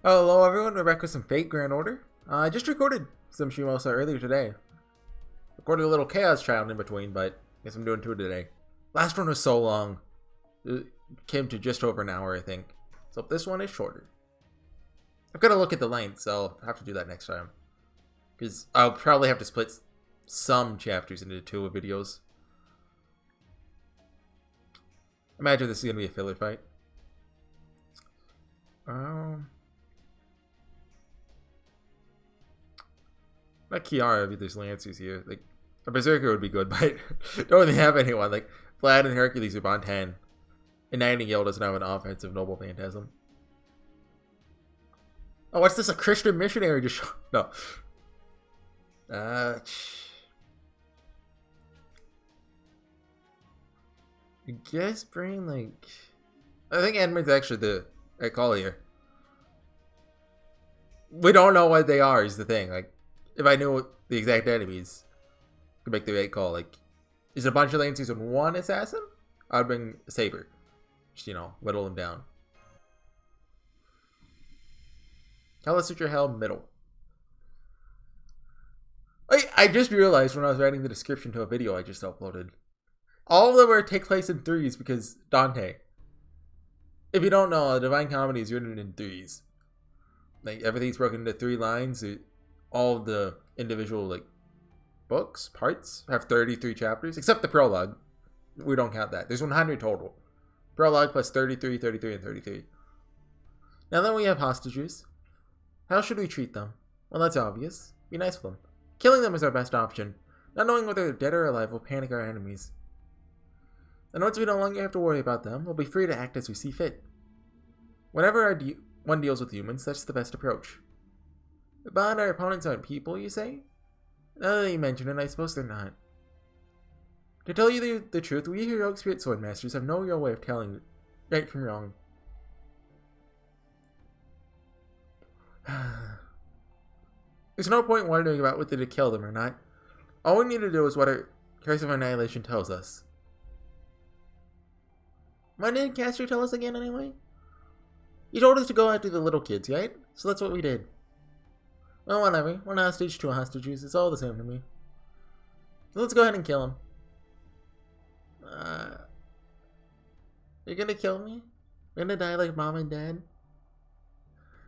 Hello everyone, we're back with some Fate Grand Order. I just recorded some Shimousa earlier today. Recorded a little Chaos Child in between, but I guess I'm doing two today. Last one was so long. It came to just over an hour, I think. So this one is shorter. I've got to look at the length, so I'll have to do that next time. Because I'll probably have to split some chapters into two videos. Imagine this is going to be a filler fight. Not Kiara, but there's Lancers here. Like, a Berserker would be good, but don't really have anyone. Like, Vlad and Hercules are on 10. And Nightingale doesn't have an offensive Noble Phantasm. Oh, what's this? A Christian missionary just no. I guess bring, like... I think Edmund's actually the call here. We don't know what they are, is the thing. Like, if I knew the exact enemies, I could make the right call. Like, is it a bunch of Lancers and one assassin? I'd bring a Saber. Just, you know, whittle them down. Kalasutra Hell, middle. I just realized when I was writing the description to a video I just uploaded. All of them are take place in threes because Dante. If you don't know, Divine Comedy is written in threes. Like, everything's broken into 3 lines. All of the individual, like, books, parts, have 33 chapters, except the prologue. We don't count that. There's 100 total. Prologue plus 33, 33, and 33. Now that we have hostages, how should we treat them? Well, that's obvious. Be nice with them. Killing them is our best option. Not knowing whether they're dead or alive will panic our enemies. And once we no longer have to worry about them, we'll be free to act as we see fit. Whenever one deals with humans, that's the best approach. But our opponents aren't people, you say? Now that you mention it, I suppose they're not. To tell you the truth, we heroic spirit swordmasters have no real way of telling right from wrong. There's no point wondering about whether to kill them or not. All we need to do is what our Curse of Annihilation tells us. What did Caster tell us again, anyway? He told us to go after the little kids, right? So that's what we did. Well, whatever. One hostage, 2 hostages. It's all the same to me. So let's go ahead and kill him. You're gonna kill me? You're gonna die like mom and dad?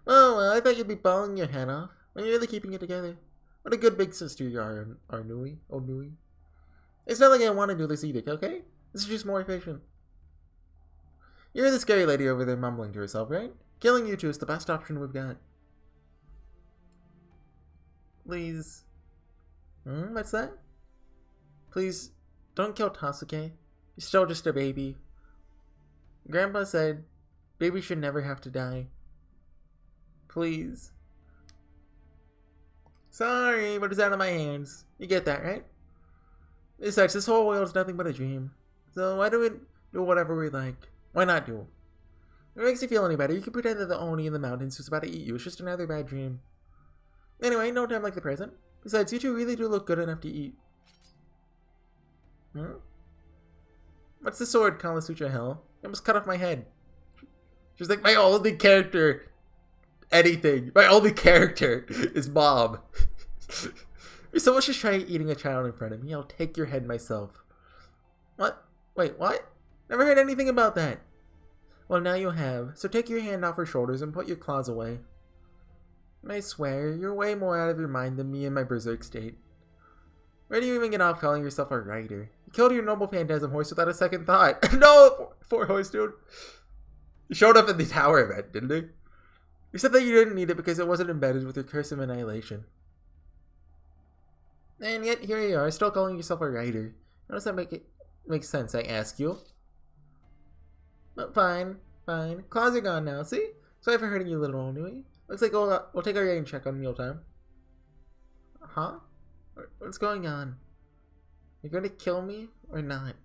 Oh, well, I thought you'd be bawling your head off. When you're really keeping it together. What a good big sister you are, Nui. Oh, Nui. It's not like I want to do this either, okay? This is just more efficient. You're the scary lady over there mumbling to herself, right? Killing you two is the best option we've got. Please. What's that? Please, don't kill Tasuke. He's still just a baby. Grandpa said, babies should never have to die. Please. Sorry, but it's out of my hands. You get that, right? Besides, this whole world is nothing but a dream. So why do we do whatever we like? Why not do? If it makes you feel any better, you can pretend that the Oni in the mountains who's about to eat you is just another bad dream. Anyway, no time like the present. Besides, you two really do look good enough to eat. What's the sword, Kalasutra Hell? You almost cut off my head. She's like, my only character. Anything. My only character is Mom. If someone should try eating a child in front of me, I'll take your head myself. What? Wait, what? Never heard anything about that. Well, now you have. So take your hand off her shoulders and put your claws away. I swear, you're way more out of your mind than me in my berserk state. Where do you even get off calling yourself a writer? You killed your noble phantasm horse without a second thought. No! Poor horse, dude. You showed up in the tower event, didn't you? You said that you didn't need it because it wasn't embedded with your Curse of Annihilation. And yet, here you are, still calling yourself a writer. How does that make sense, I ask you? But fine. Claws are gone now, see? Sorry for hurting you, little Onui. Looks like we'll take our rain check on mealtime. Huh? What's going on? You're gonna kill me or not?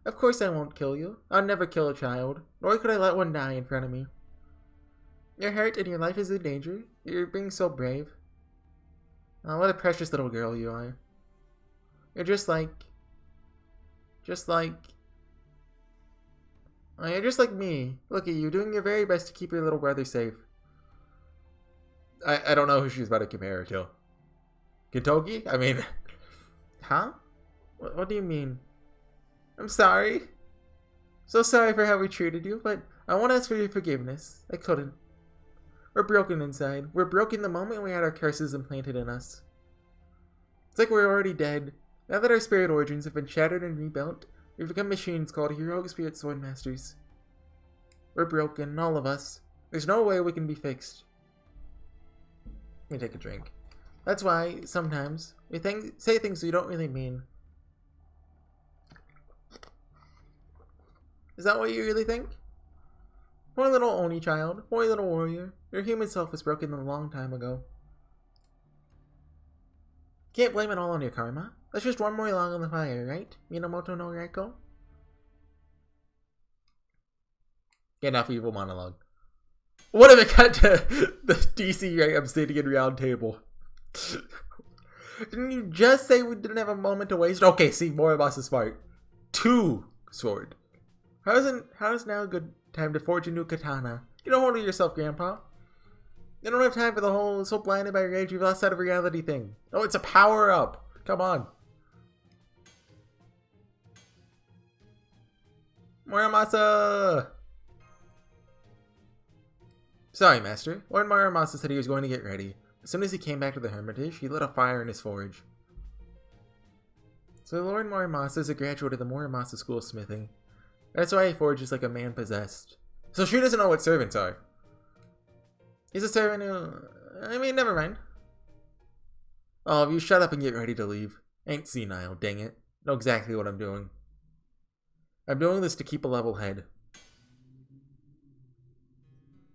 Of course I won't kill you. I'll never kill a child. Nor could I let one die in front of me. You're hurt and your life is in danger. You're being so brave. Oh, what a precious little girl you are. You're just like... Oh, you're just like me. Look at you, doing your very best to keep your little brother safe. I don't know who she's about to compare her to. Kentucky? I mean, huh? What do you mean? I'm sorry. So sorry for how we treated you, but I want to ask for your forgiveness. I couldn't. We're broken inside. We're broken the moment we had our curses implanted in us. It's like we're already dead. Now that our spirit origins have been shattered and rebuilt, we've become machines called heroic spirit sword masters. We're broken, all of us. There's no way we can be fixed. Let me take a drink. That's why, sometimes, we say things we don't really mean. Is that what you really think? Poor little Oni child, poor little warrior. Your human self was broken a long time ago. Can't blame it all on your karma. That's just one more log on the fire, right? Minamoto no Reiko? Get enough evil monologue. What if it cut to the DC right? I'm sitting in round table. Didn't you just say we didn't have a moment to waste? Okay, see, Morimas is smart. 2 sword. How's now a good time to forge a new katana? You don't hold it yourself, Grandpa. You don't have time for the whole so blinded by rage you've lost sight of reality thing. Oh, it's a power up. Come on. Muramasa! Sorry, Master. Lord Muramasa said he was going to get ready. As soon as he came back to the hermitage, he lit a fire in his forge. So Lord Muramasa is a graduate of the Muramasa School of Smithing. That's why he forges like a man possessed. So she doesn't know what servants are. He's a servant who... I mean, never mind. Oh, you shut up and get ready to leave. Ain't senile, dang it. Know exactly what I'm doing. I'm doing this to keep a level head.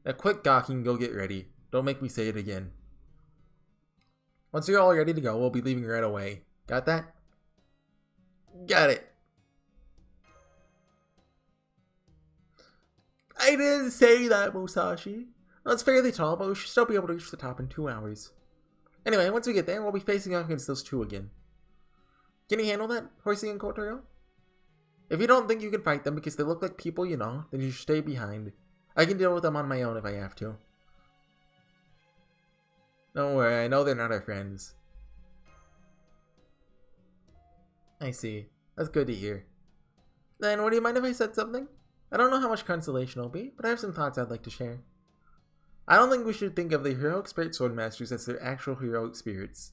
Now quit gawking and go get ready. Don't make me say it again. Once you're all ready to go, we'll be leaving right away. Got that? Got it. I didn't say that, Musashi. Well, it's fairly tall, but we should still be able to reach the top in 2 hours. Anyway, once we get there, we'll be facing off against those 2 again. Can you handle that, Horsey and Kotaro? If you don't think you can fight them because they look like people you know, then you should stay behind. I can deal with them on my own if I have to. Don't worry, I know they're not our friends. I see. That's good to hear. Then, would you mind if I said something? I don't know how much consolation it'll be, but I have some thoughts I'd like to share. I don't think we should think of the heroic spirit sword masters as their actual heroic spirits.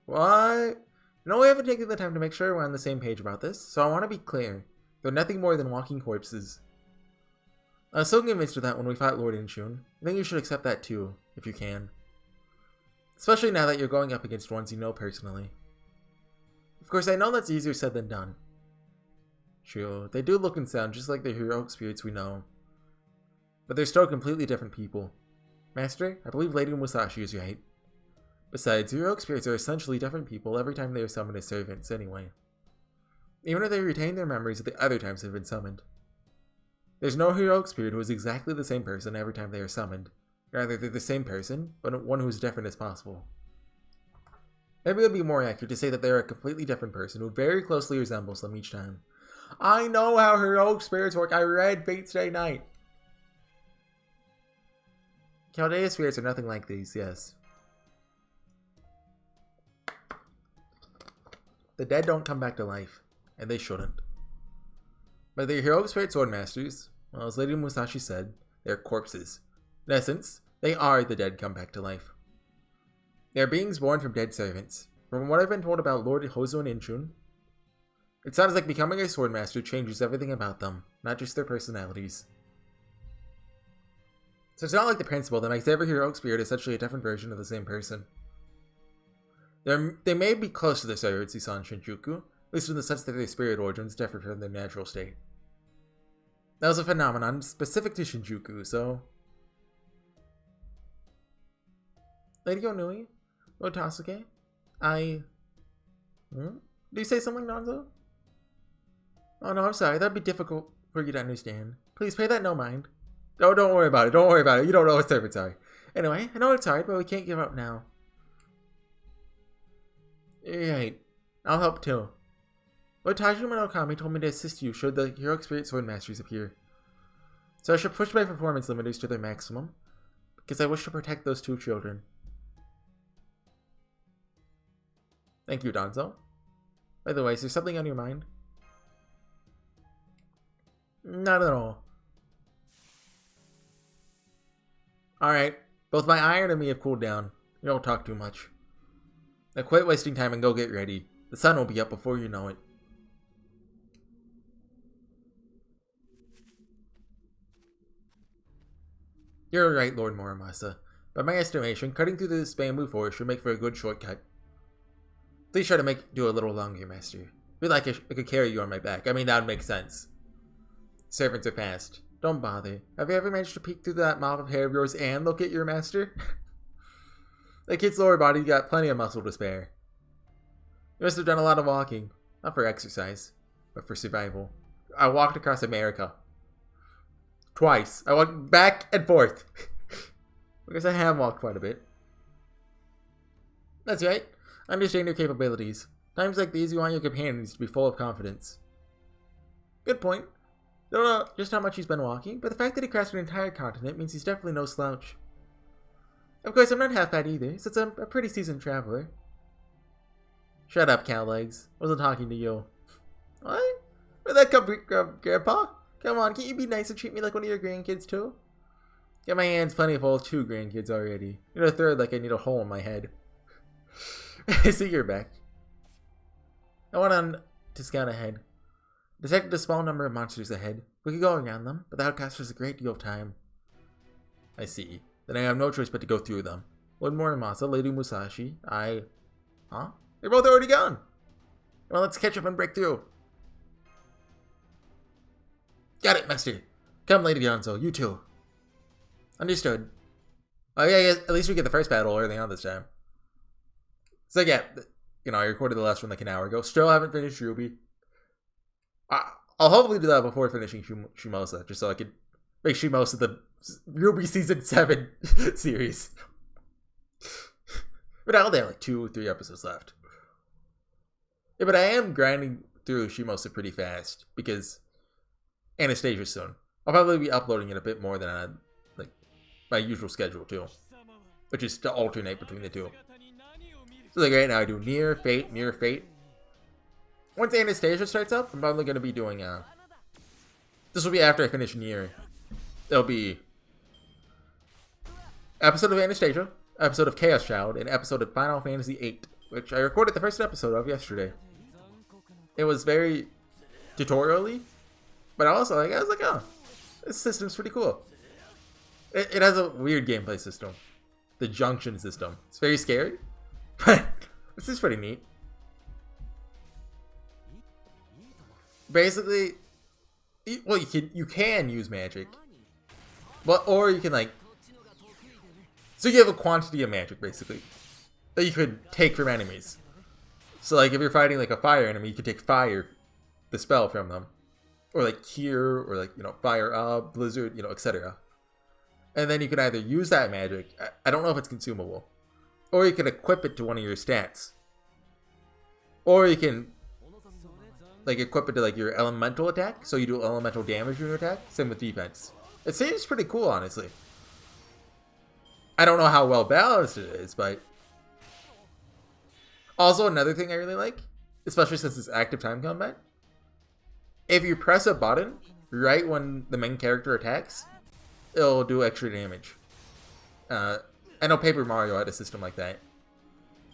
What? No, we haven't taken the time to make sure we're on the same page about this, so I want to be clear. They're nothing more than walking corpses. I was so convinced of that when we fought Lord Inshun. I think you should accept that too, if you can. Especially now that you're going up against ones you know personally. Of course, I know that's easier said than done. True, they do look and sound just like the heroic spirits we know. But they're still completely different people. Master, I believe Lady Musashi is right. Besides, heroic spirits are essentially different people every time they are summoned as servants anyway. Even if they retain their memories of the other times they've been summoned. There's no heroic spirit who is exactly the same person every time they are summoned. Rather, they're the same person, but one who is different as possible. Maybe it would be more accurate to say that they are a completely different person who very closely resembles them each time. I know how heroic spirits work. I read Fate Stay Night. Chaldea spirits are nothing like these, yes. The dead don't come back to life, and they shouldn't. But the heroic spirit sword masters, well, as Lady Musashi said, they're corpses. In essence, they are the dead come back to life. They are beings born from dead servants. From what I've been told about Lord Hozo and Inshun, it sounds like becoming a swordmaster changes everything about them, not just their personalities. So it's not like the principle that makes every heroic spirit essentially a different version of the same person. They may be close to the spirits you saw in Shinjuku, at least in the sense that their spirit origins differ from their natural state. That was a phenomenon specific to Shinjuku, so... Lady Onui? Lord Tasuke? Do you say something, Nanzo? Oh no, I'm sorry, that'd be difficult for you to understand. Please pay that no mind. Oh, don't worry about it, don't worry about it, you don't know what servants are. Anyway, I know it's hard, but we can't give up now. Right, I'll help too. Lord Tajima no Kami told me to assist you should the heroic spirit sword masters appear. So I should push my performance limiters to their maximum. because I wish to protect those 2 children. Thank you, Danzo. By the way, is there something on your mind? Not at all. Alright, both my iron and me have cooled down. You don't talk too much. Now quit wasting time and go get ready. The sun will be up before you know it. You're right, Lord Muramasa. By my estimation, cutting through this bamboo forest should make for a good shortcut. Please try to do a little longer, Master. Feel like I could carry you on my back. I mean, that would make sense. Servants are fast. Don't bother. Have you ever managed to peek through that mop of hair of yours and look at your master? That kid's lower body got plenty of muscle to spare. You must have done a lot of walking. Not for exercise, but for survival. I walked across America. Twice. I walked back and forth. Because I have walked quite a bit. That's right. I understand your capabilities. Times like these, you want your companions to be full of confidence. Good point. Don't know just how much he's been walking, but the fact that he crossed an entire continent means he's definitely no slouch. Of course, I'm not half bad either, since I'm a pretty seasoned traveler. Shut up, Cowlegs. Wasn't talking to you. What? Where'd that come from, Grandpa? Come on, can't you be nice and treat me like one of your grandkids, too? Get my hands plenty full of 2 grandkids already. You know, a third like I need a hole in my head. I see you're back. I went on to scout ahead. Detected a small number of monsters ahead. We could go around them, but that would cost us a great deal of time. I see. Then I have no choice but to go through them. Lord Muramasa, Lady Musashi, Huh? They're both already gone! Well, let's catch up and break through. Got it, Master. Come, Lady Danzo, you too. Understood. Oh yeah, at least we get the first battle early on this time. So yeah, you know, I recorded the last one like an hour ago. Still haven't finished Ruby. I'll hopefully do that before finishing Shimousa, just so I could make Shimousa the Ruby Season 7 series. But I'll have like 2 or 3 episodes left. Yeah, but I am grinding through Shimousa pretty fast, because Anastasia's soon. I'll probably be uploading it a bit more than like my usual schedule too, which is to alternate between the 2. So like right now I do Near Fate. Once Anastasia starts up, I'm probably going to be doing, this will be after I finish Nier. It'll be episode of Anastasia, episode of Chaos Child, and episode of Final Fantasy VIII, which I recorded the first episode of yesterday. It was very tutorial-y, but also, I was like, oh, this system's pretty cool. It has a weird gameplay system. The junction system. It's very scary, but this is pretty neat. Basically, well, you can use magic, but or you can like, so you have a quantity of magic basically that you could take from enemies. So like if you're fighting like a fire enemy, you could take fire, the spell from them, or like cure, or like, you know, fire up, blizzard, you know, etc. And then you can either use that magic. I don't know if it's consumable, or you can equip it to one of your stats, or you can like equip it to like your elemental attack, so you do elemental damage in your attack. Same with defense. It seems pretty cool, honestly. I don't know how well balanced it is, but also another thing I really like, especially since it's active time combat, if you press a button right when the main character attacks, it'll do extra damage. I know Paper Mario had a system like that.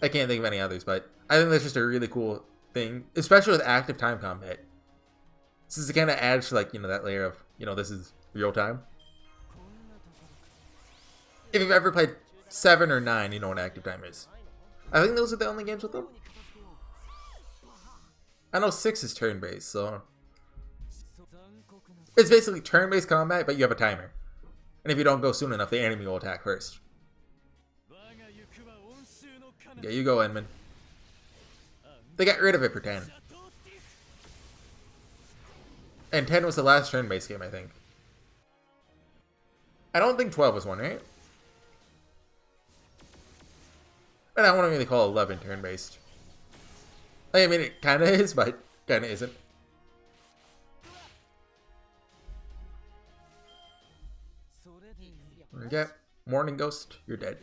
I can't think of any others, but I think that's just a really cool thing, especially with active time combat. Since it kind of adds to, like, you know, that layer of, you know, this is real time. If you've ever played 7 or 9, you know what active time is. I think those are the only games with them. I know 6 is turn-based, so it's basically turn-based combat, but you have a timer. And if you don't go soon enough, the enemy will attack first. Yeah, you go, Edmund. They got rid of it for 10. And 10 was the last turn-based game, I think. I don't think 12 was one, right? And I wouldn't really call 11 turn-based. I mean, it kind of is, but kind of isn't. Okay. Morning Ghost, you're dead.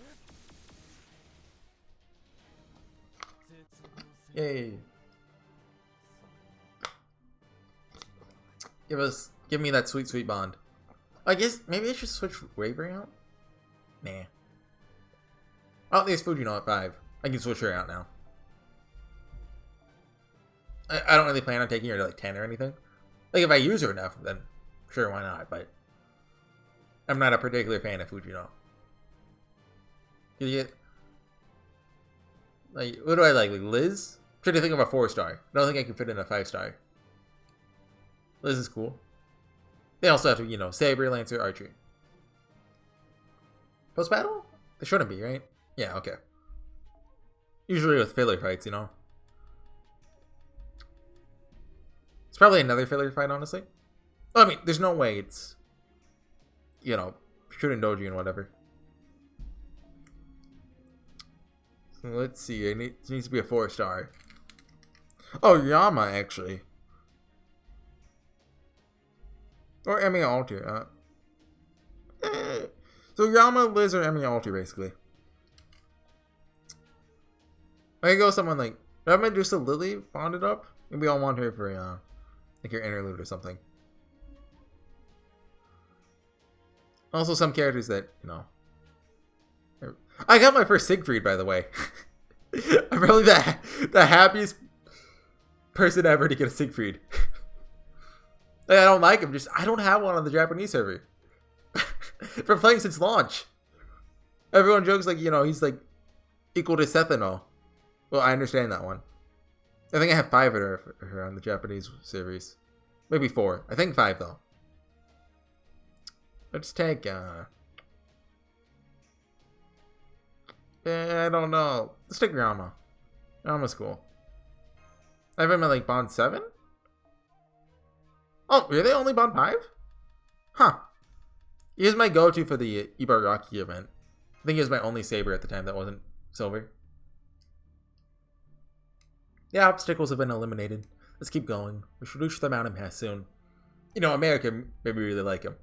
Yay. Give me that sweet, sweet bond. I guess maybe I should switch Wavering out? Nah. Oh, there's Fujino at 5. I can switch her out now. I don't really plan on taking her to like 10 or anything. Like if I use her enough, then sure, why not? But I'm not a particular fan of Fujino. Like, what do I like? Like Liz? I'm trying to think of a 4-star. I don't think I can fit in a 5-star. Liz is cool. They also have to, you know, Saber, Lancer, Archery. Post battle? They shouldn't be, right? Yeah, okay. Usually with filler fights, you know. It's probably another filler fight, honestly. I mean, there's no way it's, you know, shooting Doji and whatever. So let's see. It needs to be a 4-star. Oh, Yama, actually. Or Emi Alter. So Yama, Liz, or Emi Alter, basically. I could go someone like... I might do some Lily bonded up. Maybe I'll want her for, like your interlude or something. Also, some characters that, you know... I got my first Siegfried, by the way. I'm probably the happiest person ever to get a Siegfried. I don't like him, just I don't have one on the Japanese server. From playing since launch. Everyone jokes like, you know, he's like equal to Sethano. Well, I understand that one. I think I have 5 of her on the Japanese series. Maybe 4. I think 5 though. Let's take I don't know. Let's take Rama. Rama's cool. I have him at like Bond 7? Oh, really? Only Bond 5? Huh. He was my go-to for the Ibaraki event. I think he was my only Saber at the time that wasn't silver. Yeah, obstacles have been eliminated. Let's keep going. We should reach the mountain pass soon. You know, America maybe really like him.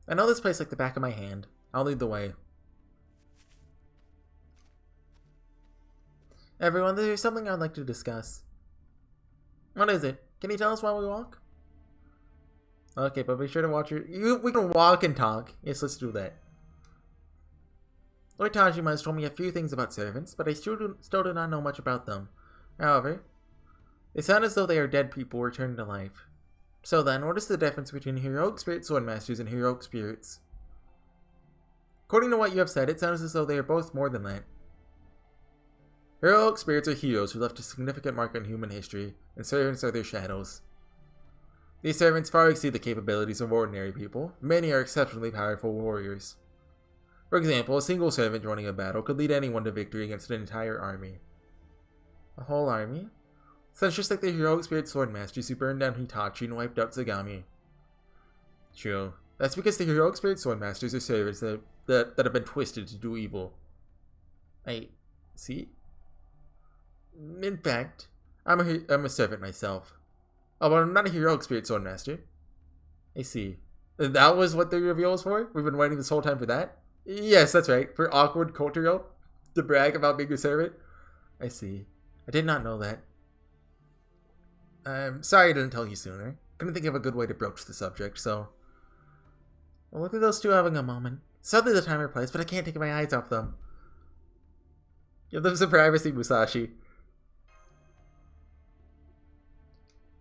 I know this place like the back of my hand. I'll lead the way. Everyone, there's something I'd like to discuss. What is it? Can you tell us while we walk? Okay, but be sure to watch we can walk and talk. Yes, let's do that. Lord Tajima has told me a few things about servants, but I still do not know much about them. However, they sound as though they are dead people returned to life. So then, what is the difference between heroic spirit swordmasters and heroic spirits? According to what you have said, it sounds as though they are both more than that. Heroic spirits are heroes who left a significant mark on human history, and servants are their shadows. These servants far exceed the capabilities of ordinary people. Many are exceptionally powerful warriors. For example, a single servant joining a battle could lead anyone to victory against an entire army. A whole army? Sounds just like the heroic spirit swordmasters who burned down Hitachi and wiped out Sagami. True. That's because the heroic spirit swordmasters are servants that have been twisted to do evil. I see. In fact, I'm a servant myself. Oh, but I'm not a heroic spirit swordmaster. I see. That was what the reveal was for? We've been waiting this whole time for that? Yes, that's right. For awkward Kotaro to brag about being a servant. I see. I did not know that. I'm sorry I didn't tell you sooner. Couldn't think of a good way to broach the subject, so... Well, look at those two having a moment. Suddenly the timer plays, but I can't take my eyes off them. Give them some privacy, Musashi.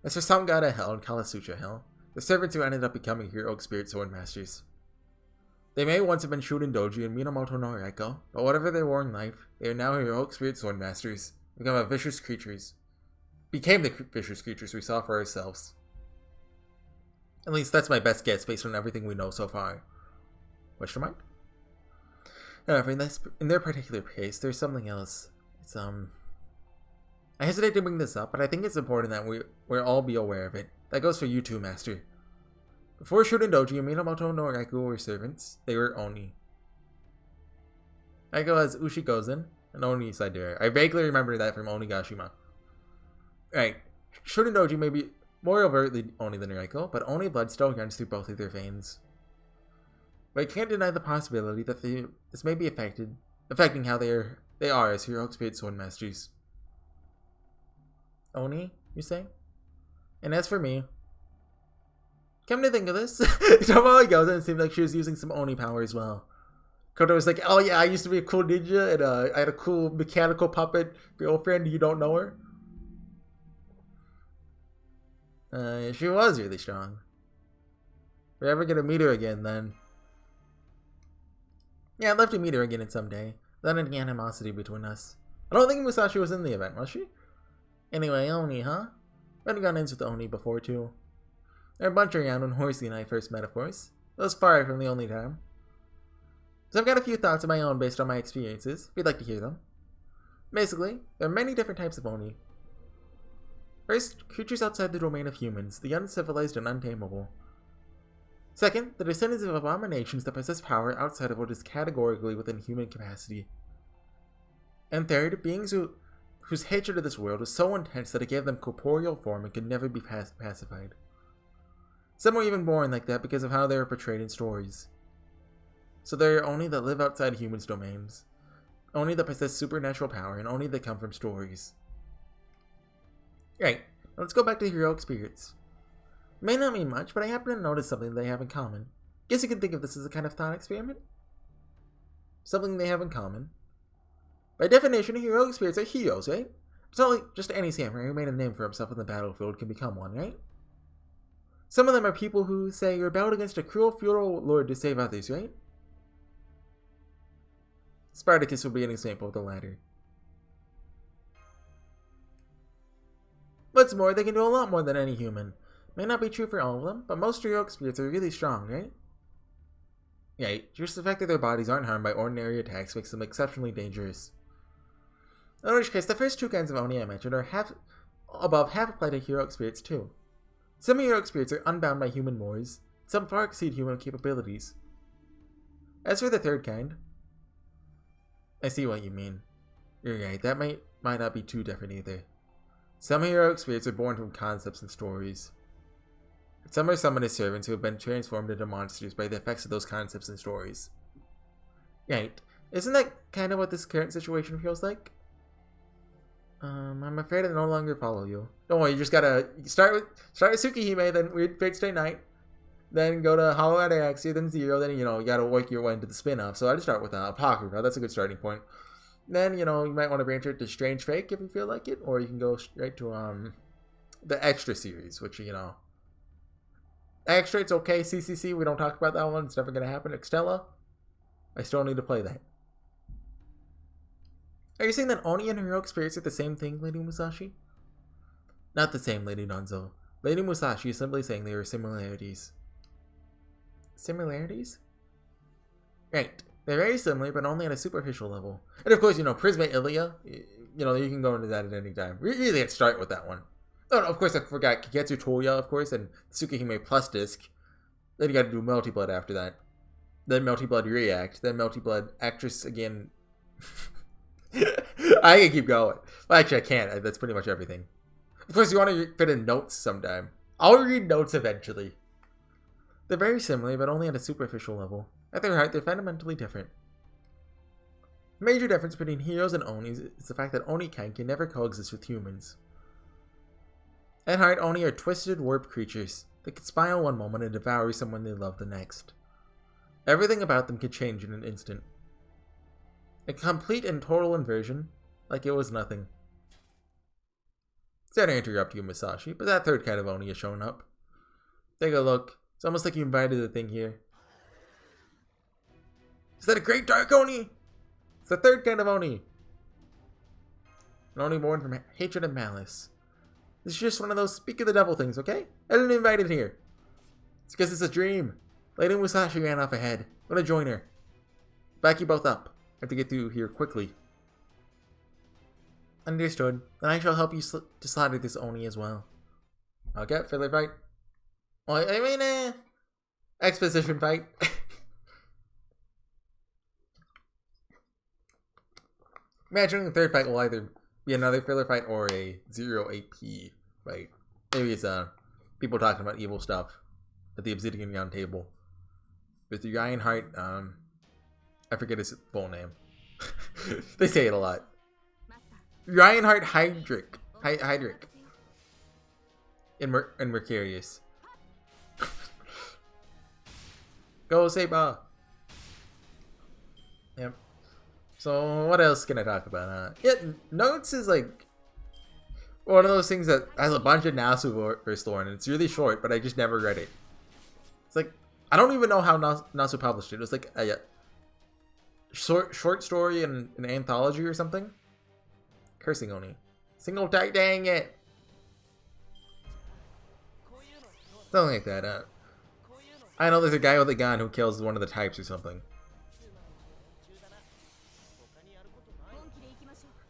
As for Samgata Hill and Kalasutra Hill, the servants who ended up becoming heroic spirit swordmasters. They may once have been Shuden Doji and Minamoto no Reiko, but whatever they were in life, they are now heroic spirit swordmasters. Became the vicious creatures we saw for ourselves. At least that's my best guess based on everything we know so far. Question mark? However, in their particular case, there's something else. It's I hesitate to bring this up, but I think it's important that we all be aware of it. That goes for you too, Master. Before Shuden Doji and Minamoto no Reiko were servants, they were Oni. Reiko has Ushikozen, and Oni Saidera. I vaguely remember that from Onigashima. Right, Shuden Doji may be more overtly Oni than Reiko, but Oni blood still runs through both of their veins. but I can't deny the possibility that this may be affecting how they are as heroic spirit sword masters. Oni, you say? And as for me, come to think of this, Tomoe goes and it seemed like she was using some Oni power as well. Koto was like, oh yeah, I used to be a cool ninja, and I had a cool mechanical puppet girlfriend, you don't know her? She was really strong. If we're ever gonna meet her again, then... Yeah, I'd love to meet her again someday. Without any animosity between us. I don't think Musashi was in the event, was she? Anyway, Oni, huh? I've gone in with Oni before, too. There were a bunch around when Horsey and I first met, of course. It was far from the only time. So I've got a few thoughts of my own based on my experiences, if you'd like to hear them. Basically, there are many different types of Oni. First, creatures outside the domain of humans, the uncivilized and untamable. Second, the descendants of abominations that possess power outside of what is categorically within human capacity. And third, beings whose hatred of this world was so intense that it gave them corporeal form and could never be pacified. Some were even born like that because of how they were portrayed in stories. So there are Oni that live outside humans' domains, Oni that possess supernatural power, and Oni that come from stories. Right, let's go back to heroic spirits. It may not mean much, but I happen to notice something they have in common. Guess you can think of this as a kind of thought experiment. Something they have in common. By definition, heroic spirits are heroes, right? It's not like just any samurai who made a name for himself on the battlefield can become one, right? Some of them are people who, say, rebelled against a cruel feudal lord to save others, right? Spartacus would be an example of the latter. What's more, they can do a lot more than any human. May not be true for all of them, but most heroic spirits are really strong, right? Right, just the fact that their bodies aren't harmed by ordinary attacks makes them exceptionally dangerous. In which case, the first two kinds of Oni I mentioned are above half applied to heroic spirits too. Some heroic spirits are unbound by human mores, some far exceed human capabilities. As for the third kind, I see what you mean. You're right, that might not be too different either. Some heroic spirits are born from concepts and stories. Some are summoned as servants who have been transformed into monsters by the effects of those concepts and stories. Right. Isn't that kind of what this current situation feels like? I'm afraid I no longer follow you. Don't worry, you just gotta start with Tsukihime, then Weird Fate Stay Night, then go to Hollow Knight Axia, then Zero, then, you gotta work your way into the spin-off. So I'd start with Apocrypha, that's a good starting point. Then, you might want to branch out to Strange Fake if you feel like it, or you can go straight to, the Extra series, which, Extra, it's okay. CCC, we don't talk about that one. It's never going to happen. Extella, I still need to play that. Are you saying that Oni and heroic spirits are the same thing, Lady Musashi? Not the same, Lady Donzo. Lady Musashi is simply saying there are similarities. Similarities? Right. They're very similar, but only at a superficial level. And of course, Prisma Ilia, you can go into that at any time. We really had to start with that one. Oh, no, of course, I forgot Kiketsu Toya, of course, and Tsukihime Plus Disc. Then you gotta do Melty Blood after that. Then Melty Blood React. Then Melty Blood Actress again. I can keep going. Well, actually, I can't. That's pretty much everything. Of course, you want to fit in notes sometime. I'll read notes eventually. They're very similar, but only at a superficial level. At their heart, they're fundamentally different. The major difference between heroes and Onis is the fact that Oni-kind can never coexist with humans. At heart, Oni are twisted, warped creatures that can smile one moment and devour someone they love the next. Everything about them can change in an instant. A complete and total inversion, like it was nothing. Sorry to interrupt you, Musashi, but that third kind of Oni has shown up. Take a look. It's almost like you invited the thing here. Is that a great dark Oni? It's the third kind of Oni. An Oni born from hatred and malice. This is just one of those speak of the devil things, okay? I didn't invite it here. It's because it's a dream. Lady Musashi ran off ahead. I'm gonna join her. Back you both up. I have to get through here quickly. Understood. Then I shall help you to slaughter this Oni as well. Okay, filler fight. Well, I mean, exposition fight. Imagining the third fight will either be another filler fight or a 0 AP fight. Maybe it's people talking about evil stuff at the Obsidian Round Table. with your Ironheart, I forget his full name. They say it a lot. Ironheart Hydric. And Mercurius. Go Saber! Yep. So what else can I talk about? Yeah, Notes is like one of those things that has a bunch of Nasu lore, and it's really short, but I just never read it. It's like, I don't even know how Nasu published it. It was like a short story and an anthology or something. Cursing Oni. Single tight, dang it! Something like that. I know there's a guy with a gun who kills one of the types or something.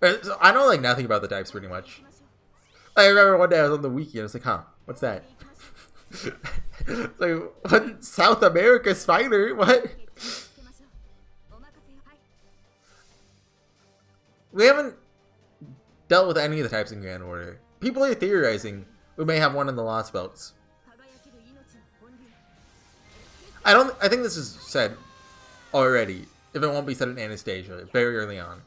So I know like nothing about the types pretty much. I remember one day I was on the wiki and I was like, huh, what's that? Like, what? South America spider? What? We haven't dealt with any of the types in Grand Order. People are theorizing we may have one in the Lost Belts. I think this is said already, if it won't be said in Anastasia, very early on.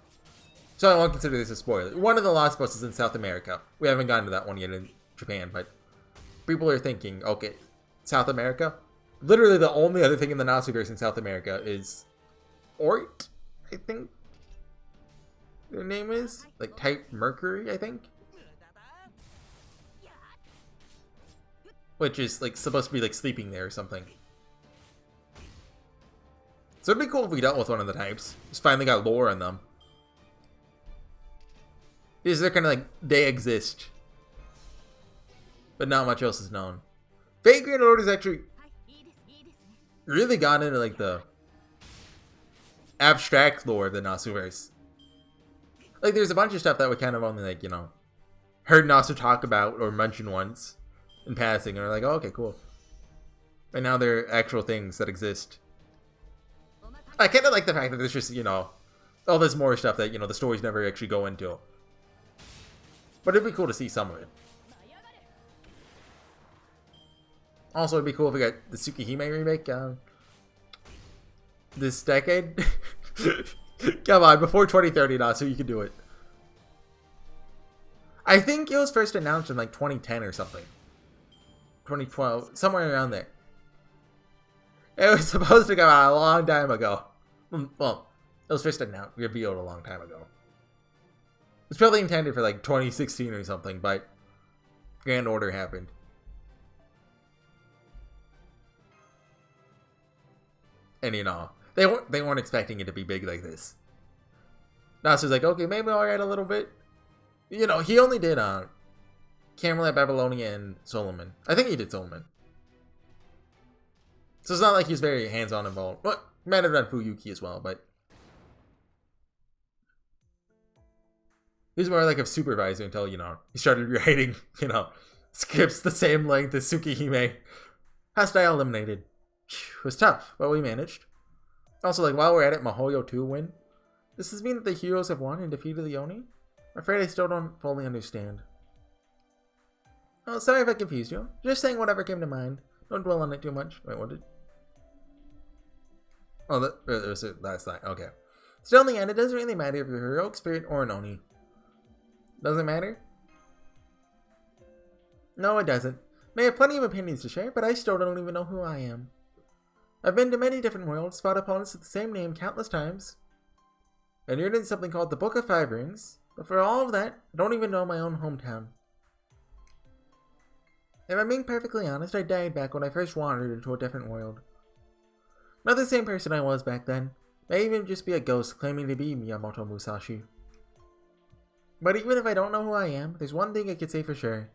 So I won't consider this a spoiler. One of the Lost Belts is in South America. We haven't gotten to that one yet in Japan, but people are thinking, okay, South America? Literally the only other thing in the Nasuverse in South America is Ort, I think their name is? Like type Mercury, I think? Which is like supposed to be like sleeping there or something. So it'd be cool if we dealt with one of the types. Just finally got lore on them. These are kind of like, they exist. But not much else is known. Fate Grand Order's actually really got into like the abstract lore of the Nasuverse. Like there's a bunch of stuff that we kind of only like, you know, heard Nasu talk about or mention once in passing. And we're like, oh, okay, cool. And now they're actual things that exist. I kind of like the fact that there's just, you know, all this more stuff that, you know, the stories never actually go into. But it'd be cool to see some of it. Also, it'd be cool if we got the Tsukihime remake this decade. Come on, before 2030 now, so you can do it. I think it was first announced in like 2010 or something. 2012, somewhere around there. It was supposed to come out a long time ago. Well, it was first announced, revealed a long time ago. It's probably intended for like 2016 or something, but Grand Order happened. And you know, they weren't expecting it to be big like this. Nasu's like, okay, maybe I'll write a little bit. You know, he only did Camelot, Babylonia, and Solomon. I think he did Solomon. So it's not like he's very hands-on involved. Well, he might have done Fuyuki as well, but he's more like a supervisor until, you know, he started writing, you know, scripts the same length as Tsukihime. Hostile eliminated. It was tough, but we managed. Also, like, while we're at it, Mihoyo 2 win. Does this mean that the heroes have won and defeated the Oni? I'm afraid I still don't fully understand. Oh, sorry if I confused you. Just saying whatever came to mind. Don't dwell on it too much. Wait, what did... Oh, that was the last line. Okay. Still, in the end, it doesn't really matter if you're a heroic spirit or an Oni. Doesn't matter? No, it doesn't. May have plenty of opinions to share, but I still don't even know who I am. I've been to many different worlds, fought opponents with the same name countless times, and you're in something called the Book of Five Rings, but for all of that, I don't even know my own hometown. If I'm being perfectly honest, I died back when I first wandered into a different world. Not the same person I was back then. May even just be a ghost claiming to be Miyamoto Musashi. But even if I don't know who I am, there's one thing I could say for sure.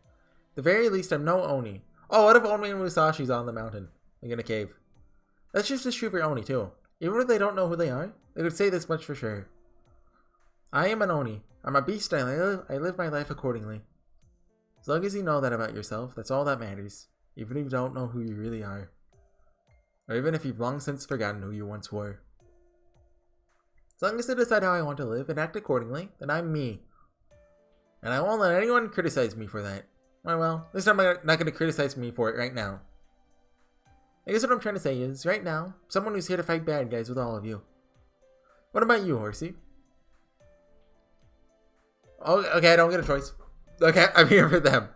At the very least, I'm no Oni. Oh, what if Oni and Musashi's on the mountain, like in a cave? That's just as true for Oni, too. Even if they don't know who they are, they would say this much for sure. I am an Oni. I'm a beast and I live my life accordingly. As long as you know that about yourself, that's all that matters. Even if you don't know who you really are. Or even if you've long since forgotten who you once were. As long as I decide how I want to live and act accordingly, then I'm me. And I won't let anyone criticize me for that. Well, at least I'm not going to criticize me for it right now. I guess what I'm trying to say is, right now, someone who's here to fight bad guys with all of you. What about you, Horsey? Oh, okay, I don't get a choice. Okay, I'm here for them.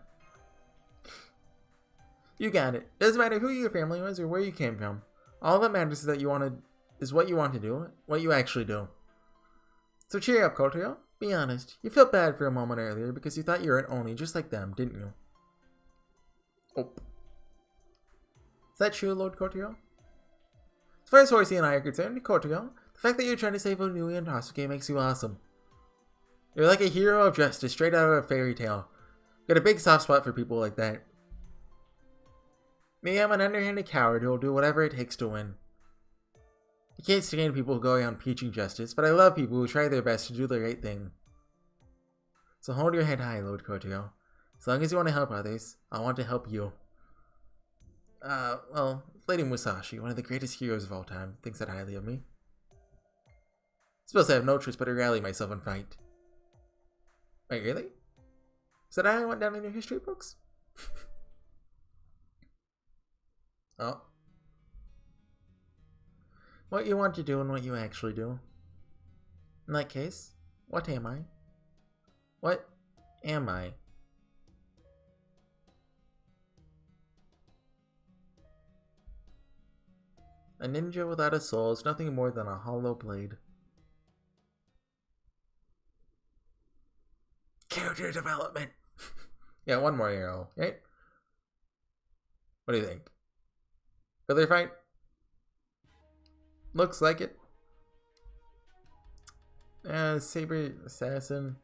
You got it. Doesn't matter who your family was or where you came from. All that matters is that is what you want to do, what you actually do. So cheer up, Kotaro. Be honest. You felt bad for a moment earlier because you thought you were an Oni just like them, didn't you? Oh. Is that true, Lord Kotaro? As far as Horsey and I are concerned, Kotaro, the fact that you're trying to save Onui and Hasuke makes you awesome. You're like a hero of justice straight out of a fairy tale. Got a big soft spot for people like that. Me, I'm an underhanded coward who will do whatever it takes to win. I can't stand people who go around preaching justice, but I love people who try their best to do the right thing. So hold your head high, Lord Kotaro. As long as you want to help others, I want to help you. Well, Lady Musashi, one of the greatest heroes of all time, thinks that highly of me. I suppose I have no choice but to rally myself and fight. Wait, really? Is that how I went down in your history books? Oh. What you want to do and what you actually do. In that case, what am I? What am I? A ninja without a soul is nothing more than a hollow blade. Character development! Yeah, one more arrow, right? What do you think? Filler fight? Looks like it. Saber Assassin.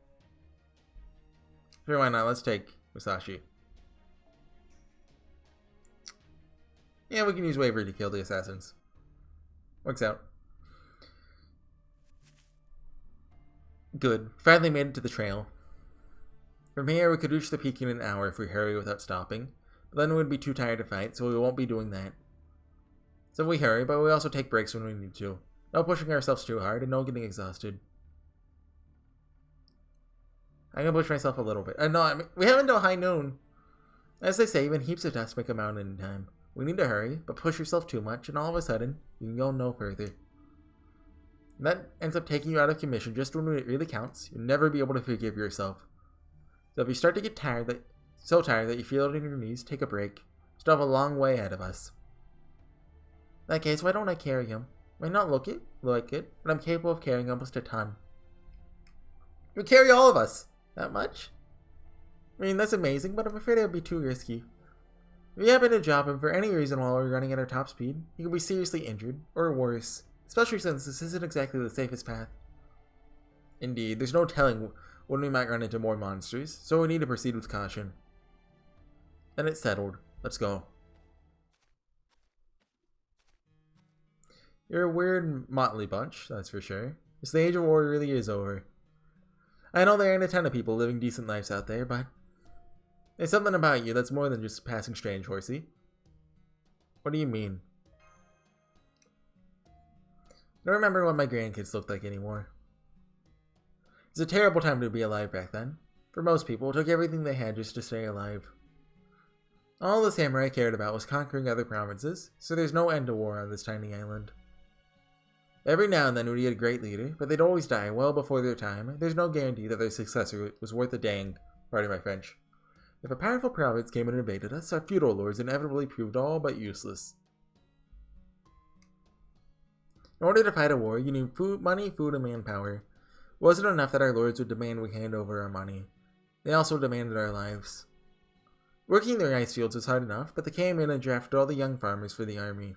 Sure, why not? Let's take Musashi. Yeah, we can use Wavery to kill the assassins. Works out. Good. Finally made it to the trail. From here, we could reach the peak in an hour if we hurry without stopping. But then we would be too tired to fight, so we won't be doing that. So we hurry, but we also take breaks when we need to. No pushing ourselves too hard, and no getting exhausted. I'm gonna push myself a little bit. No, I mean, we haven't until high noon. As they say, even heaps of dust make a mountain in time. We need to hurry, but push yourself too much, and all of a sudden, you can go no further. And that ends up taking you out of commission just when it really counts. You'll never be able to forgive yourself. So if you start to get tired, so tired that you feel it in your knees, take a break. Still have a long way ahead of us. In that case, why don't I carry him? Might not look like it, but I'm capable of carrying almost a ton. You carry all of us! That much? I mean, that's amazing, but I'm afraid it would be too risky. If you happen to drop him for any reason while we're running at our top speed, he could be seriously injured, or worse. Especially since this isn't exactly the safest path. Indeed, there's no telling when we might run into more monsters, so we need to proceed with caution. Then it's settled. Let's go. You're a weird, motley bunch, that's for sure. This age of war really is over. I know there ain't a ton of people living decent lives out there, but there's something about you that's more than just passing strange, Horsey. What do you mean? I don't remember what my grandkids looked like anymore. It was a terrible time to be alive back then. For most people, it took everything they had just to stay alive. All the samurai cared about was conquering other provinces, so there's no end to war on this tiny island. Every now and then we'd get a great leader, but they'd always die well before their time. There's no guarantee that their successor was worth a dang, pardon my French. If a powerful province came and invaded us, our feudal lords inevitably proved all but useless. In order to fight a war, you need money, food, and manpower. It wasn't enough that our lords would demand we hand over our money. They also demanded our lives. Working the rice fields was hard enough, but they came in and drafted all the young farmers for the army.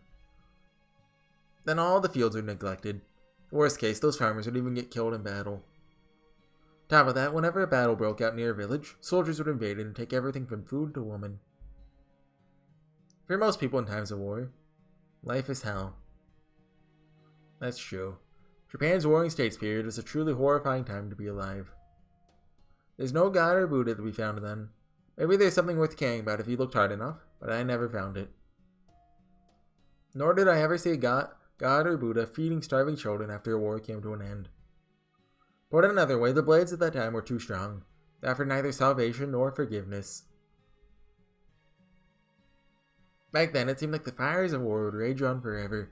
Then all the fields were neglected. Worst case, those farmers would even get killed in battle. Top of that, whenever a battle broke out near a village, soldiers would invade it and take everything from food to women. For most people in times of war, life is hell. That's true. Japan's Warring States period was a truly horrifying time to be alive. There's no God or Buddha to be found then. Maybe there's something worth caring about if you looked hard enough, but I never found it. Nor did I ever see a God or Buddha feeding starving children after a war came to an end. Put another way, the blades at that time were too strong. They offered neither salvation nor forgiveness. Back then, it seemed like the fires of war would rage on forever.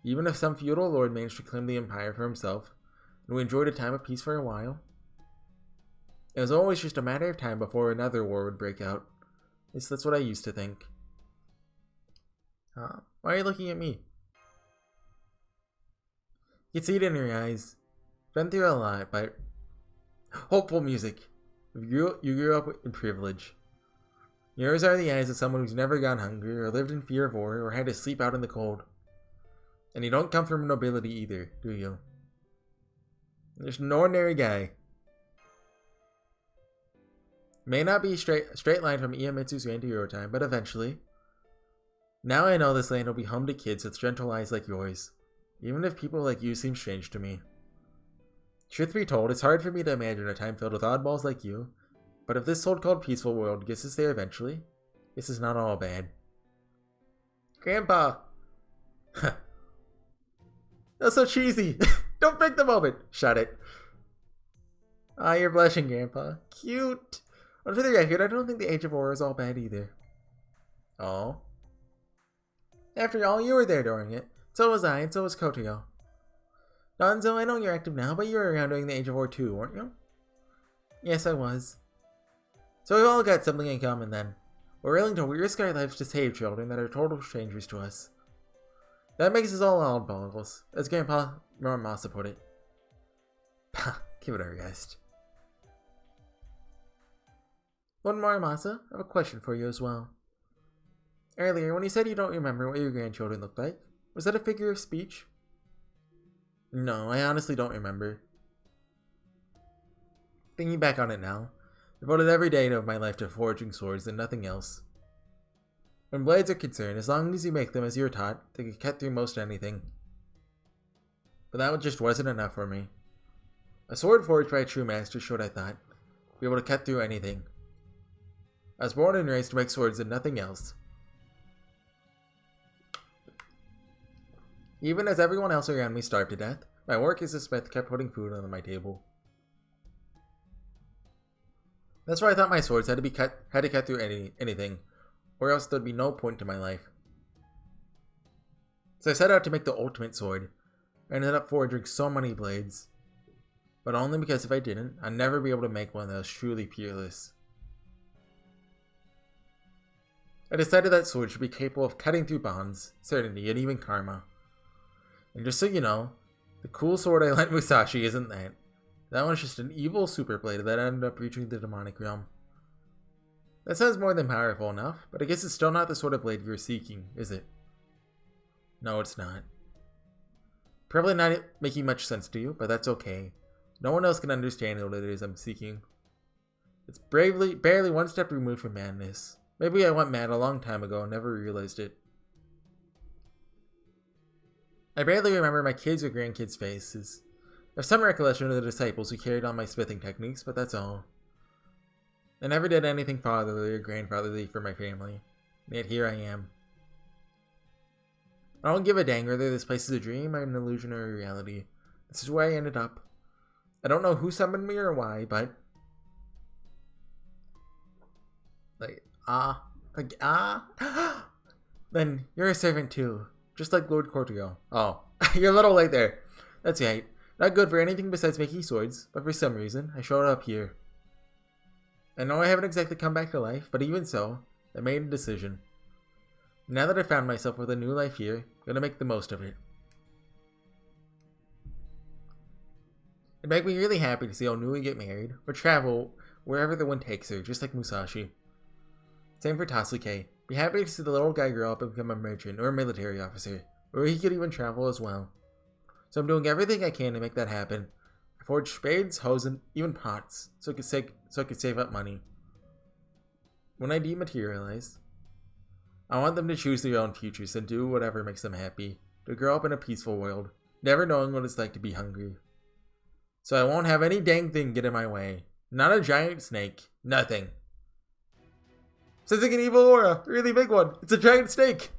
Even if some feudal lord managed to claim the empire for himself, and we enjoyed a time of peace for a while, it was always just a matter of time before another war would break out. At least that's what I used to think. Why are you looking at me? You can see it in your eyes. Been through a lot, but hopeful music. You grew up in privilege. Yours are the eyes of someone who's never gone hungry, or lived in fear of war, or had to sleep out in the cold. And you don't come from nobility either, do you? You're just an ordinary guy. May not be a straight line from Iemitsu's reign to your time, but eventually. Now I know this land will be home to kids with gentle eyes like yours, even if people like you seem strange to me. Truth be told, it's hard for me to imagine a time filled with oddballs like you, but if this so-called peaceful world gets us there eventually, this is not all bad. Grandpa! That's so cheesy! Don't break the moment! Shut it. Ah, you're blushing, Grandpa. Cute! But for the record, I don't think the Age of War is all bad either. Oh? After all, you were there during it. So was I, and so was Kotoyo. Donzo, I know you're active now, but you were around during the Age of War too, weren't you? Yes, I was. So we've all got something in common then. We're willing to risk our lives to save children that are total strangers to us. That makes us all oddballs, as Grandpa Muramasa put it. Give it a rest. Lord Muramasa, I have a question for you as well. Earlier, when you said you don't remember what your grandchildren looked like, was that a figure of speech? No, I honestly don't remember. Thinking back on it now, I devoted every day of my life to forging swords and nothing else. When blades are concerned, as long as you make them as you were taught, they can cut through most anything. But that just wasn't enough for me. A sword forged by a true master showed, I thought, be able to cut through anything. I was born and raised to make swords and nothing else. Even as everyone else around me starved to death, my work as a smith kept putting food on my table. That's why I thought my swords had to cut through anything, or else there'd be no point to my life. So I set out to make the ultimate sword. I ended up forging so many blades, but only because if I didn't, I'd never be able to make one that was truly peerless. I decided that sword should be capable of cutting through bonds, certainty, and even karma. And just so you know, the cool sword I lent Musashi isn't that. That one's just an evil super blade that ended up reaching the demonic realm. That sounds more than powerful enough, but I guess it's still not the sort of blade you're seeking, is it? No, it's not. Probably not making much sense to you, but that's okay. No one else can understand what it is I'm seeking. It's barely one step removed from madness. Maybe I went mad a long time ago and never realized it. I barely remember my kids' or grandkids' faces. I have some recollection of the disciples who carried on my smithing techniques, but that's all. I never did anything fatherly or grandfatherly for my family, and yet here I am. I don't give a dang whether this place is a dream or an illusion or a reality. This is where I ended up. I don't know who summoned me or why, but... Then you're a servant too, just like Lord Kotoyo. Oh, you're a little late there. That's right. Not good for anything besides making swords, but for some reason, I showed up here. I know I haven't exactly come back to life, but even so, I made a decision. Now that I found myself with a new life here, I'm gonna make the most of it. It'd make me really happy to see Onui get married, or travel wherever the wind takes her, just like Musashi. Same for Tasuke. Be happy to see the little guy grow up and become a merchant or a military officer, or he could even travel as well. So I'm doing everything I can to make that happen. I forged spades, hoes, and even pots, so I could save up money. When I dematerialize, I want them to choose their own futures and do whatever makes them happy. To grow up in a peaceful world, never knowing what it's like to be hungry. So I won't have any dang thing get in my way. Not a giant snake. Nothing. Sensing an evil aura. A really big one. It's a giant snake.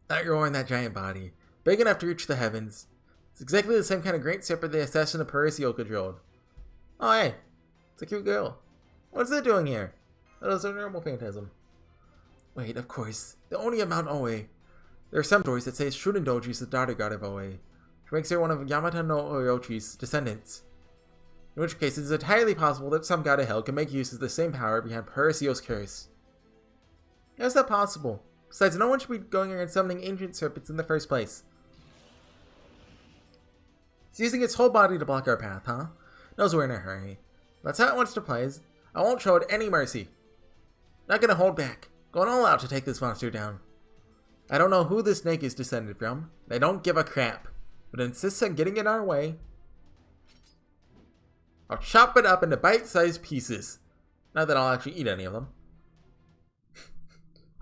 Not growing that giant body. Big enough to reach the heavens. It's exactly the same kind of great serpent the assassin of Parisio controlled. Oh hey. It's a cute girl. What's it doing here? That is a normal phantasm. Wait, of course. The Oni of Mount Oe. There are some stories that say Shurendoji is the daughter god of Oe, which makes her one of Yamata no Orochi's descendants. In which case, it is entirely possible that some god of hell can make use of the same power behind Pericio's curse. How is that possible? Besides, no one should be going around summoning ancient serpents in the first place. It's using its whole body to block our path, huh? Knows we're in a hurry. That's how it wants to play. I won't show it any mercy. Not gonna hold back. Going all out to take this monster down. I don't know who this snake is descended from. They don't give a crap. But insists on getting in our way. I'll chop it up into bite-sized pieces. Not that I'll actually eat any of them.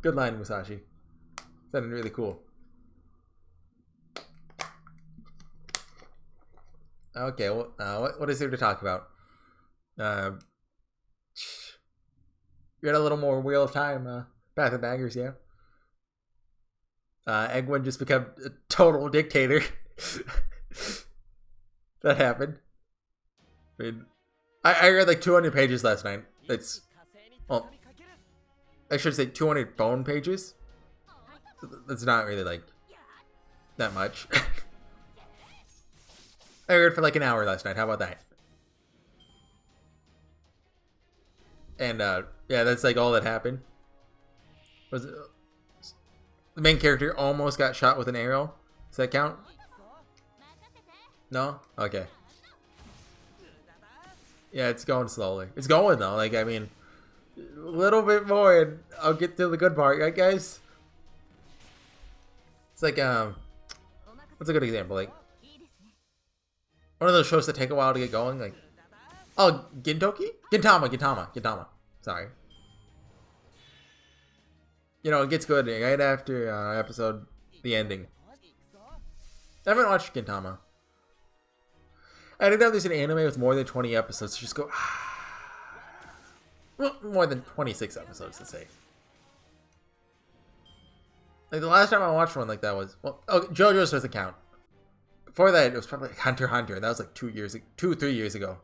Good line, Musashi. Sounded really cool. Okay, well, what is there to talk about? You had a little more Wheel of Time, Path of Daggers, yeah. Egwin just become a total dictator. That happened. I mean, I read like 200 pages last night. It's, well, I should say 200 phone pages. That's not really like that much. I read for like an hour last night. How about that? And yeah, that's like all that happened. Was it, the main character almost got shot with an arrow? Does that count? No? Okay. Yeah, it's going slowly. It's going though. Like, I mean, a little bit more and I'll get to the good part, right, guys? It's like, what's a good example? Like, one of those shows that take a while to get going. Like, oh, Gintoki? Gintama. Sorry. You know, it gets good right after episode, the ending. I haven't watched Gintama. I didn't know there's an anime with more than 20 episodes. Just go, well, more than 26 episodes to say. Like the last time I watched one like that was, well, oh, JoJo's doesn't count. Before that, it was probably like Hunter x Hunter, and that was like 3 years ago.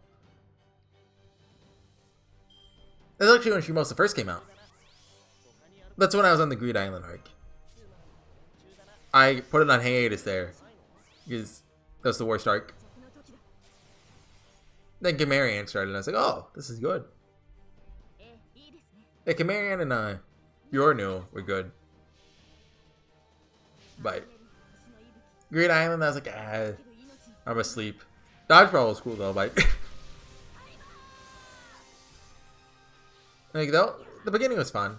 That's actually when Shimousa first came out. That's when I was on the Greed Island arc. I put it on hiatus there because that was the worst arc. Then Gamarian started, and I was like, oh, this is good. Yeah, Gamarian and Yornu were good. But Greed Island, I was like, I'm asleep. Dodgeball was cool though, but like though, the beginning was fun.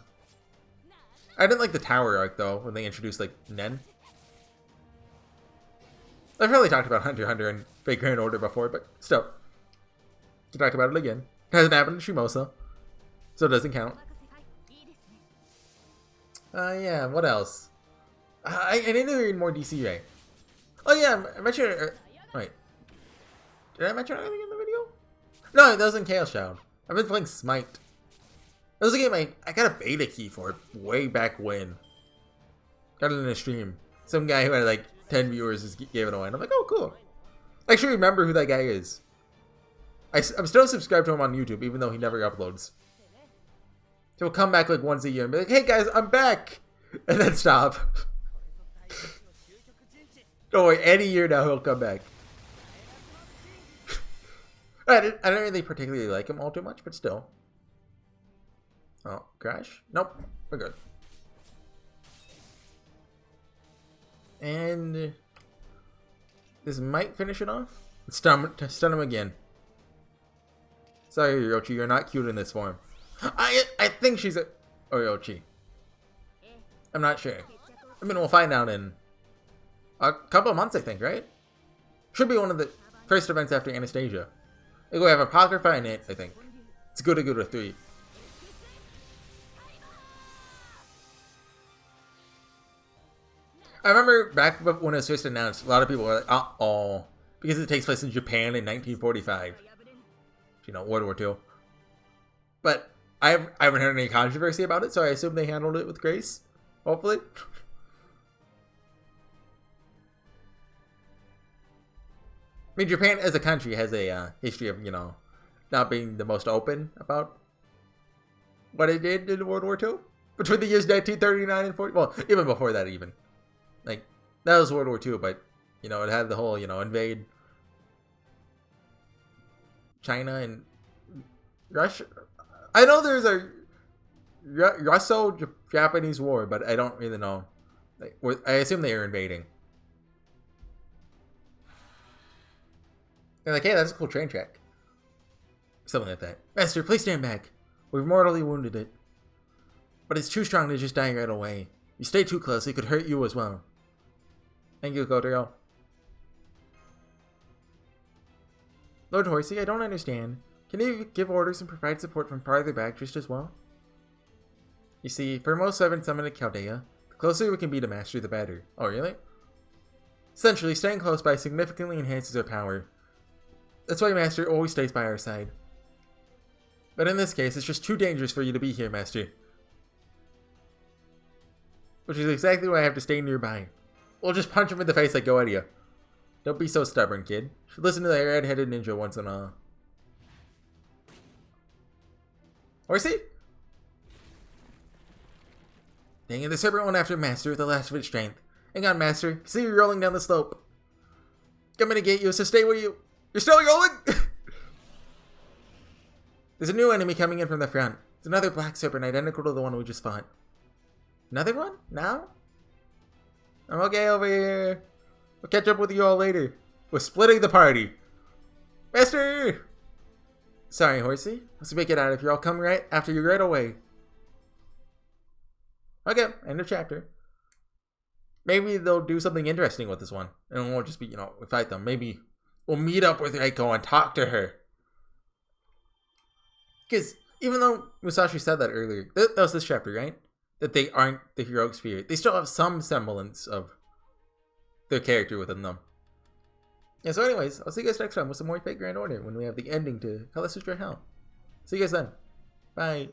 I didn't like the tower arc though when they introduced like Nen. I've probably talked about Hunter x Hunter and Fate Grand Order before, but still, to talk about it again. It hasn't happened to Shimousa, so it doesn't count. Yeah, what else? I need to read more DCJ. Oh yeah, I mentioned. Wait, did I mention anything in the video? No, that was in Chaos Child. I've been playing Smite. That was a game I got a beta key for it way back when. Got it in a stream. Some guy who had like 10 viewers just gave it away, and I'm like, oh cool. I actually remember who that guy is. I'm still subscribed to him on YouTube, even though he never uploads. He'll come back like once a year and be like, hey guys, I'm back! And then stop. Don't worry, any year now he'll come back. I don't really particularly like him all too much, but still. Oh, crash? Nope, we're good. And this might finish it off. Stun him again. Sorry, Orochi, you're not cute in this form. I think she's a Orochi. I'm not sure. I mean, we'll find out in a couple of months, I think, right? Should be one of the first events after Anastasia. We have Apocrypha and it, I think. It's good to go to 3. I remember back when it was first announced, a lot of people were like, uh-oh, because it takes place in Japan in 1945. You know, World War II. But I haven't heard any controversy about it, so I assume they handled it with grace. Hopefully. I mean, Japan as a country has a history of, you know, not being the most open about what it did in World War II. Between the years 1939 and 40. Well, even before that even. Like, that was World War II, but, you know, it had the whole, you know, invade China and Russia. I know there's a Russo-Japanese war, but I don't really know. Like, I assume they were invading. They're like, hey, that's a cool train track. Something like that. Master, please stand back. We've mortally wounded it. But it's too strong to just die right away. You stay too close, it could hurt you as well. Thank you, Kotaro. Lord Horsey, I don't understand. Can you give orders and provide support from farther back just as well? You see, for most 7 summoned at Chaldea, the closer we can be to Master, the better. Oh, really? Essentially, staying close by significantly enhances our power. That's why Master always stays by our side. But in this case, it's just too dangerous for you to be here, Master. Which is exactly why I have to stay nearby. We'll just punch him in the face like go at you. Don't be so stubborn, kid. You should listen to the red-headed ninja once in a while. Horsey? Dang it, the serpent went after Master with the last of its strength. Hang on, Master. See you rolling down the slope. I'm gonna get you, so stay where you... You're still rolling? There's a new enemy coming in from the front. It's another black serpent identical to the one we just fought. Another one? Now? I'm okay over here. We'll catch up with you all later. We're splitting the party. Master! Sorry, Horsey. Let's make it out if you're all coming right after you right away. Okay, end of chapter. Maybe they'll do something interesting with this one. And it won't just be, you know, we fight them. Maybe we'll meet up with Reiko and talk to her. Because even though Musashi said that earlier, that was this chapter, right? That they aren't the heroic spirit. They still have some semblance of their character within them. Yeah, so anyways, I'll see you guys next time with some more Fate Grand Order when we have the ending to Color Sister Hell. See you guys then. Bye.